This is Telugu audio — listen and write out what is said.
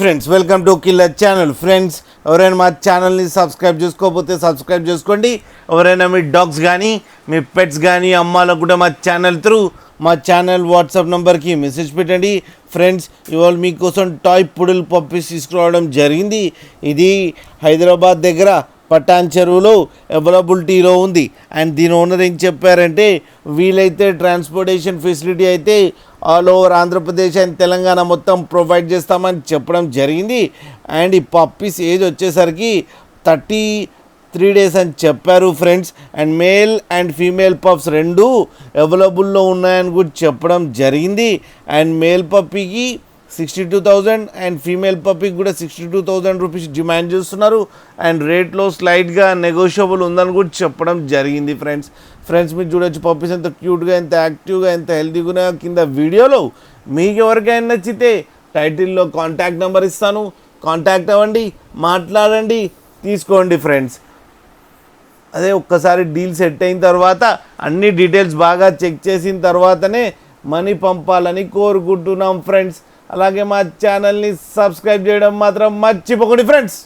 Friends welcome to killer channel. Friends ఎవరైనా మా ఛానల్ని సబ్స్క్రైబ్ చేసుకోకపోతే సబ్స్క్రైబ్ చేసుకోండి. ఎవరైనా మీ డాగ్స్ కానీ మీ పెట్స్ కానీ అమ్మాలకు కూడా మా ఛానల్ త్రూ మా ఛానల్ వాట్సాప్ నెంబర్కి మెసేజ్ పెట్టండి. ఫ్రెండ్స్ ఇవాళ మీకోసం టాయ్ పుడుల్ పప్పీస్ తీసుకురావడం జరిగింది. ఇది హైదరాబాద్ దగ్గర పటాన్ చెరువులో అవైలబిలిటీలో ఉంది. అండ్ దీని ఓనర్ ఏం చెప్పారంటే వీలైతే ట్రాన్స్పోర్టేషన్ ఫెసిలిటీ అయితే all over Andhra Pradesh and Telangana మొత్తం ప్రొవైడ్ చేస్తామని చెప్పడం జరిగింది. అండ్ ఈ పప్పీస్ ఏజ్ వచ్చేసరికి 33 days అని చెప్పారు friends. And male and female pups రెండు అవైలబుల్లో ఉన్నాయని కూడా చెప్పడం జరిగింది. అండ్ మేల్ పప్పీకి 62,000 అండ్ ఫీమేల్ పప్పీకి కూడా 62,000 రూపీస్ డిమాండ్ చేస్తున్నారు. అండ్ రేట్లో స్లైట్గా నెగోషియబుల్ ఉందని కూడా చెప్పడం జరిగింది. ఫ్రెండ్స్ మీరు చూడొచ్చు పప్పీస్ ఎంత క్యూట్గా, ఎంత యాక్టివ్గా, ఎంత హెల్తీగా కింద వీడియోలో. మీకు ఎవరికైనా నచ్చితే టైటిల్లో కాంటాక్ట్ నెంబర్ ఇస్తాను, కాంటాక్ట్ అవ్వండి, మాట్లాడండి, తీసుకోండి ఫ్రెండ్స్. అదే ఒక్కసారి డీల్ సెట్ అయిన తర్వాత అన్ని డీటెయిల్స్ బాగా చెక్ చేసిన తర్వాతనే మనీ పంపాలని కోరుకుంటున్నాం ఫ్రెండ్స్. అలాగే మా ఛానల్ని సబ్స్క్రైబ్ చేయడం మాత్రం మర్చిపోకండి ఫ్రెండ్స్.